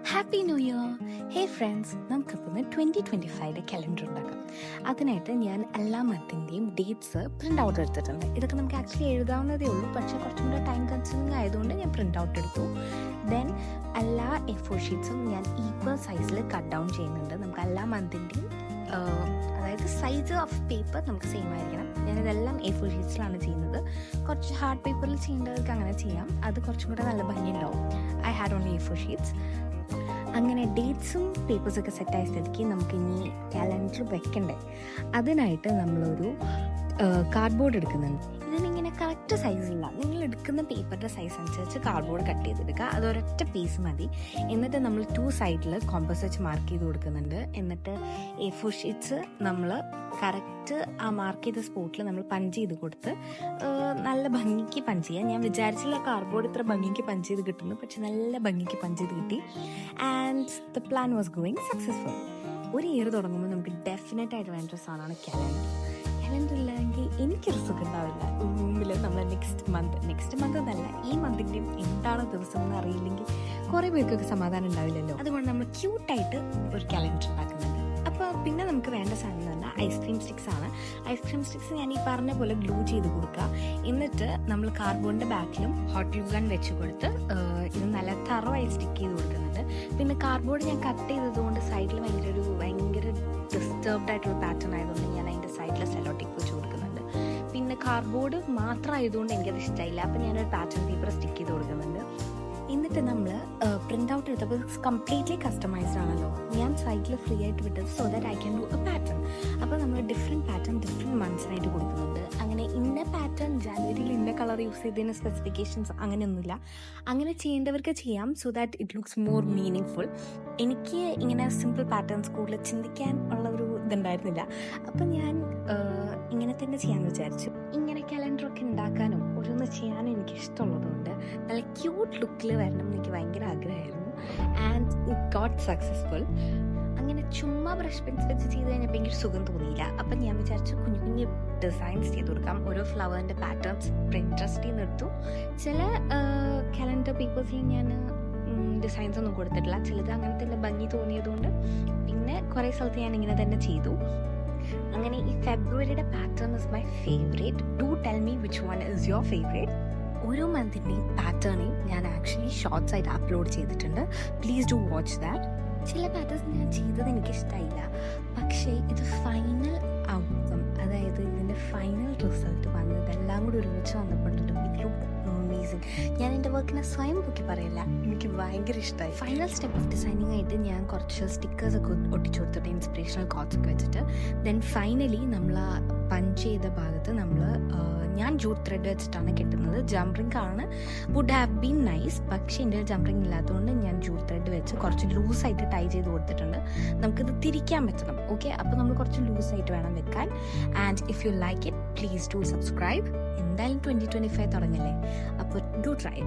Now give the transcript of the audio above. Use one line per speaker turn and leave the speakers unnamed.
Happy new year! ഹേ friends, നമുക്കിപ്പോൾ 2025 calendar ഉണ്ടാക്കാം. അതിനായിട്ട് ഞാൻ എല്ലാ മന്തിൻ്റെയും ഡേറ്റ്സ് പ്രിൻ്റ് ഔട്ട് എടുത്തിട്ടുണ്ട്. ഇതൊക്കെ നമുക്ക് ആക്ച്വലി എഴുതാവുന്നതേ ഉള്ളൂ, പക്ഷേ കുറച്ചും കൂടെ ടൈം കൺസ്യൂമിങ് ആയതുകൊണ്ട് ഞാൻ പ്രിൻ്റ് ഔട്ട് എടുത്തു. ദെൻ എല്ലാ A4 ഷീറ്റ്സും ഞാൻ ഈക്വൽ സൈസിൽ കട്ട് ഡൗൺ ചെയ്യുന്നുണ്ട്. നമുക്ക് എല്ലാ മന്തിൻ്റെയും അതായത് സൈസ് ഓഫ് പേപ്പർ നമുക്ക് സെയിം ആയിരിക്കണം. ഞാനിതെല്ലാം A4 ഷീറ്റ്സിലാണ് ചെയ്യുന്നത്. കുറച്ച് ഹാർഡ് പേപ്പറിൽ ചെയ്യേണ്ടവർക്ക് അങ്ങനെ ചെയ്യാം, അത് കുറച്ചും കൂടെ നല്ല ഭംഗിയുണ്ടാവും. I had only A4 sheets. അങ്ങനെ ഡേറ്റ്സും പേപ്പേഴ്സൊക്കെ സെറ്റായ സ്ഥിതിക്ക് നമുക്കിനി കാലണ്ടർ വെക്കണ്ടേ. അതിനായിട്ട് നമ്മളൊരു കാർഡ്ബോർഡ് എടുക്കുന്നുണ്ട്. ഇതിനിങ്ങനെ കറക്റ്റ് സൈസില്ല, നിങ്ങൾ എടുക്കുന്ന പേപ്പറിൻ്റെ സൈസ് അനുസരിച്ച് കാർഡ്ബോർഡ് കട്ട് ചെയ്തെടുക്കുക. അതൊരൊറ്റ പീസ് മതി. എന്നിട്ട് നമ്മൾ 2 സൈഡിൽ കോമ്പസ് വെച്ച് മാർക്ക് ചെയ്ത് കൊടുക്കുന്നുണ്ട്. എന്നിട്ട് A4 ഷീറ്റ്സ് നമ്മൾ കറക്റ്റ് ആ മാർക്ക് ചെയ്ത സ്പോട്ടിൽ നമ്മൾ പഞ്ച് ചെയ്ത് കൊടുത്ത് നല്ല ഭംഗിക്ക് പഞ്ച് ചെയ്യാം. ഞാൻ വിചാരിച്ചില്ല കാർഡ്ബോർഡ് ഇത്ര ഭംഗിക്ക് പഞ്ച് ചെയ്ത് കിട്ടുന്നു, പക്ഷെ നല്ല ഭംഗിക്ക് പഞ്ച് ചെയ്ത് കിട്ടി. And the plan was going successful. ഒരു ഇയർ തുടങ്ങുമ്പോൾ നമുക്ക് ഡെഫിനറ്റായിട്ട് വേണ്ട ഒരു സാധനമാണ് കാലണ്ടർ. കാലണ്ടർ ഇല്ലെങ്കിൽ എനിക്കൊരു സുഖം ഉണ്ടാവില്ല. മുമ്പിൽ നമ്മൾ നെക്സ്റ്റ് മന്ത് എന്നല്ല, ഈ മന്തിൻ്റെയും എന്താണ് ദിവസം എന്ന് അറിയില്ലെങ്കിൽ കുറേ പേർക്കൊക്കെ സമാധാനം ഉണ്ടാവില്ലല്ലോ. അതുകൊണ്ട് നമ്മൾ ക്യൂട്ടായിട്ട് ഒരു കാലണ്ടർ ഉണ്ടാക്കുന്നുണ്ട്. അപ്പോൾ പിന്നെ നമുക്ക് വേണ്ട സാധനം എന്ന് പറഞ്ഞാൽ ഐസ്ക്രീം സ്റ്റിക്സ് ആണ്. ഐസ്ക്രീം സ്റ്റിക്സ് ഞാൻ ഈ പറഞ്ഞ പോലെ ഗ്ലൂ ചെയ്ത് കൊടുക്കുക. എന്നിട്ട് നമ്മൾ കാർഡ്ബോർഡിൻ്റെ ബാക്കിലും ഹോട്ട് ഗ്ലൂ ഗൺ വെച്ച് കൊടുത്ത് ഇത് നല്ല തറവായി സ്റ്റിക്ക് ചെയ്ത് കൊടുക്കുന്നുണ്ട്. പിന്നെ കാർഡ്ബോർഡ് ഞാൻ കട്ട് ചെയ്തതുകൊണ്ട് സൈഡിൽ ഭയങ്കര ഡിസ്റ്റർബ്ഡ് ആയിട്ടുള്ള പാറ്റേൺ ആയതുകൊണ്ട് ഞാൻ അതിൻ്റെ സൈഡിൽ സെല്ലോ ടേപ്പ് വെച്ച് കൊടുക്കുന്നുണ്ട്. പിന്നെ കാർഡ്ബോർഡ് മാത്രം ആയതുകൊണ്ട് എനിക്കത് ഇഷ്ടമായില്ല, അപ്പം ഞാനൊരു പാറ്റേൺ പേപ്പർ സ്റ്റിക്ക് ചെയ്ത് കൊടുക്കുന്നുണ്ട്. എന്നിട്ട് നമ്മൾ പ്രിൻ്റ് ഔട്ട് എടുത്തപ്പോൾ കംപ്ലീറ്റ്ലി കസ്റ്റമൈസ്ഡ് ആണല്ലോ. ഞാൻ സൈറ്റിൽ ഫ്രീ ആയിട്ട് വിട്ടത് so that I can do A pattern. അപ്പോൾ നമ്മൾ ഡിഫറെൻറ്റ് പാറ്റേൺ ഡിഫറെൻറ്റ് മന്ത്സിനായിട്ട് കൊടുക്കുന്നുണ്ട്. അങ്ങനെ ഇന്ന പാറ്റേൺ ജാനുവരിയിൽ ഇന്ന കളർ യൂസ് ചെയ്തതിന് സ്പെസിഫിക്കേഷൻസ് അങ്ങനെയൊന്നുമില്ല. അങ്ങനെ ചെയ്യേണ്ടവർക്ക് ചെയ്യാം, so that it looks more meaning full. എനിക്ക് ഇങ്ങനെ സിമ്പിൾ പാറ്റേൺസ് കൂടുതൽ ചിന്തിക്കാൻ ഉള്ള ഒരു ഇതുണ്ടായിരുന്നില്ല. അപ്പം ഞാൻ ഇങ്ങനെ തന്നെ ചെയ്യാമെന്ന് വിചാരിച്ചു. ഇങ്ങനെ കലണ്ടറൊക്കെ ഉണ്ടാക്കാനും ഓരോന്ന് ചെയ്യാനും എനിക്ക് ഇഷ്ടമുള്ളതുകൊണ്ട് നല്ല ക്യൂട്ട് ലുക്കിൽ വരണം എന്ന് എനിക്ക് ഭയങ്കര ആഗ്രഹമായിരുന്നു. And it got successful. അങ്ങനെ ചുമ്മാ ബ്രഷ് പെൻസിൽ വെച്ച് ചെയ്ത് കഴിഞ്ഞപ്പോൾ എനിക്ക് സുഖം തോന്നിയില്ല. അപ്പം ഞാൻ വിചാരിച്ചു കുഞ്ഞു കുഞ്ഞു ഡിസൈൻസ് ചെയ്ത് കൊടുക്കാം. ഓരോ ഫ്ലവറിൻ്റെ പാറ്റേൺസ് പ്രിൻട്രസ്റ്റിൽ നിന്ന് എടുത്തു. ചില കലണ്ടർ പേപ്പേഴ്സിൽ ഞാൻ ഡിസൈൻസ് ഒന്നും കൊടുത്തിട്ടില്ല, ചിലത് അങ്ങനത്തെ ഭംഗി തോന്നിയതുകൊണ്ട് പിന്നെ കുറേ സ്ഥലത്ത് ഞാൻ ഇങ്ങനെ തന്നെ ചെയ്തു. അങ്ങനെ ഈ ഫെബ്രുവരിയുടെ pattern is my favourite. Do tell me which one is your favourite. ഓരോ മന്തിൻ്റെയും പാറ്റേണേയും ഞാൻ ആക്ച്വലി ഷോർട്സ് ആയിട്ട് അപ്ലോഡ് ചെയ്തിട്ടുണ്ട്. Please do watch that. ചില പാറ്റേൺസ് ഞാൻ ചെയ്തത് എനിക്കിഷ്ടമായില്ല, പക്ഷേ ഇത് ഫൈനൽ ഔട്ട്കം, അതായത് ഇതിൻ്റെ ഫൈനൽ റിസൾട്ട് വന്നതെല്ലാം കൂടി ഒരുമിച്ച് വന്നപ്പോഴുണ്ട് ഇറ്റ് ലുക്ക് അമേസിങ്. ഞാൻ എൻ്റെ വർക്കിനെ സ്വയം പൊക്കി പറയില്ല, എനിക്ക് ഭയങ്കര ഇഷ്ടമായി. ഫൈനൽ സ്റ്റെപ്പ് ഓഫ് ഡിസൈനിങ് ആയിട്ട് ഞാൻ കുറച്ച് സ്റ്റിക്കേഴ്സൊക്കെ ഒട്ടിച്ചു കൊടുത്തിട്ട് ഇൻസ്പിറേഷണൽ കോട്ട്സ് ഒക്കെ വെച്ചിട്ട് ദെൻ ഫൈനലി നമ്മൾ ആ പഞ്ച് ചെയ്ത ഭാഗത്ത് ഞാൻ ജൂട്ട് ത്രെഡ് വെച്ചിട്ടാണ് കെട്ടുന്നത്. ജംറിങ് ആണ്, വുഡ് ഹാവ് ബീൻ നൈസ്, പക്ഷേ എൻ്റെ ജംറിങ് ഇല്ലാത്തതുകൊണ്ട് ഞാൻ ജൂട്ട് ത്രെഡ് വെച്ച് കുറച്ച് ലൂസായിട്ട് ടൈ ചെയ്ത് കൊടുത്തിട്ടുണ്ട്. നമുക്കിത് തിരിക്കാൻ പറ്റണം. ഓക്കെ, അപ്പോൾ നമ്മൾ കുറച്ച് ലൂസായിട്ട് വേണം വെക്കാൻ. And if you like it please do subscribe. എന്തായാലും 2025 തുടങ്ങല്ലേ, അപ്പോൾ ഡു ട്രൈ.